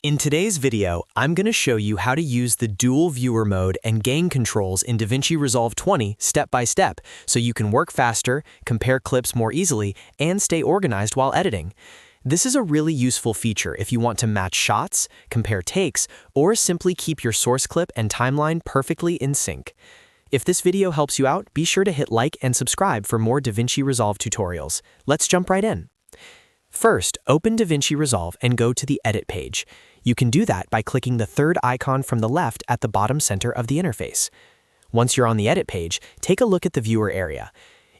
In today's video, I'm going to show you how to use the dual viewer mode and gain controls in DaVinci Resolve 20 step by step so you can work faster, compare clips more easily, and stay organized while editing. This is a really useful feature if you want to match shots, compare takes, or simply keep your source clip and timeline perfectly in sync. If this video helps you out, be sure to hit like and subscribe for more DaVinci Resolve tutorials. Let's jump right in. First, open DaVinci Resolve and go to the Edit page. You can do that by clicking the third icon from the left at the bottom center of the interface. Once you're on the Edit page, take a look at the viewer area.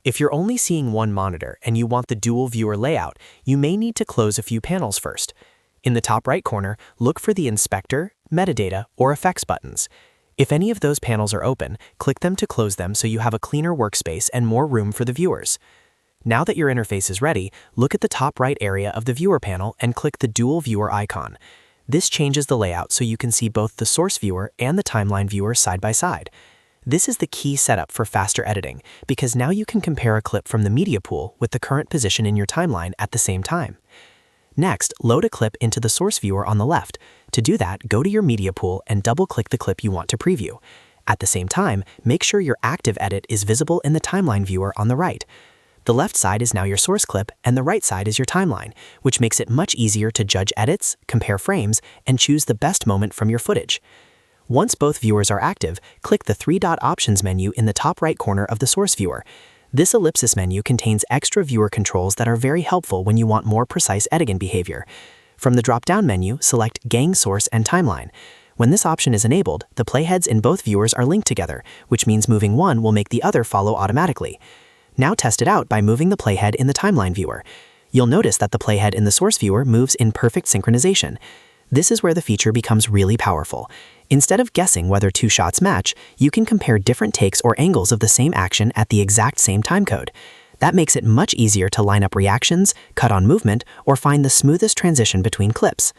If you're only seeing one monitor and you want the dual viewer layout, you may need to close a few panels first. In the top right corner, look for the Inspector, Metadata, or Effects buttons. If any of those panels are open, click them to close them so you have a cleaner workspace and more room for the viewers. Now that your interface is ready, look at the top right area of the viewer panel and click the dual viewer icon. This changes the layout so you can see both the source viewer and the timeline viewer side by side. This is the key setup for faster editing, because now you can compare a clip from the media pool with the current position in your timeline at the same time. Next, load a clip into the source viewer on the left. To do that, go to your media pool and double-click the clip you want to preview. At the same time, make sure your active edit is visible in the timeline viewer on the right. The left side is now your source clip, and the right side is your timeline, which makes it much easier to judge edits, compare frames, and choose the best moment from your footage. Once both viewers are active, click the three-dot options menu in the top right corner of the source viewer. This ellipsis menu contains extra viewer controls that are very helpful when you want more precise editing behavior. From the drop-down menu, select Gang Source and Timeline. When this option is enabled, the playheads in both viewers are linked together, which means moving one will make the other follow automatically. Now test it out by moving the playhead in the timeline viewer. You'll notice that the playhead in the source viewer moves in perfect synchronization. This is where the feature becomes really powerful. Instead of guessing whether two shots match, you can compare different takes or angles of the same action at the exact same timecode. That makes it much easier to line up reactions, cut on movement, or find the smoothest transition between clips.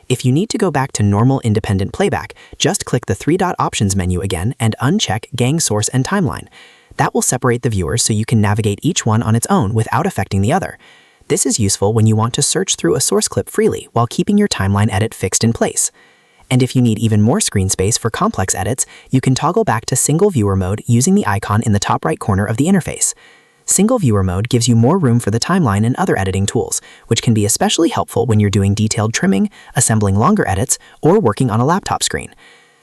If you need to go back to normal independent playback, just click the three-dot options menu again and uncheck Gang Source and Timeline. That will separate the viewers so you can navigate each one on its own without affecting the other. This is useful when you want to search through a source clip freely while keeping your timeline edit fixed in place. And if you need even more screen space for complex edits, you can toggle back to single viewer mode using the icon in the top right corner of the interface. Single viewer mode gives you more room for the timeline and other editing tools, which can be especially helpful when you're doing detailed trimming, assembling longer edits, or working on a laptop screen.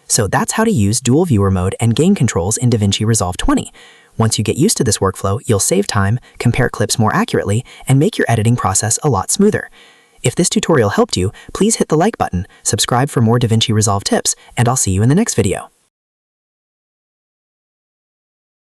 So that's how to use dual viewer mode and gain controls in DaVinci Resolve 20. Once you get used to this workflow, you'll save time, compare clips more accurately, and make your editing process a lot smoother. If this tutorial helped you, please hit the like button, subscribe for more DaVinci Resolve tips, and I'll see you in the next video.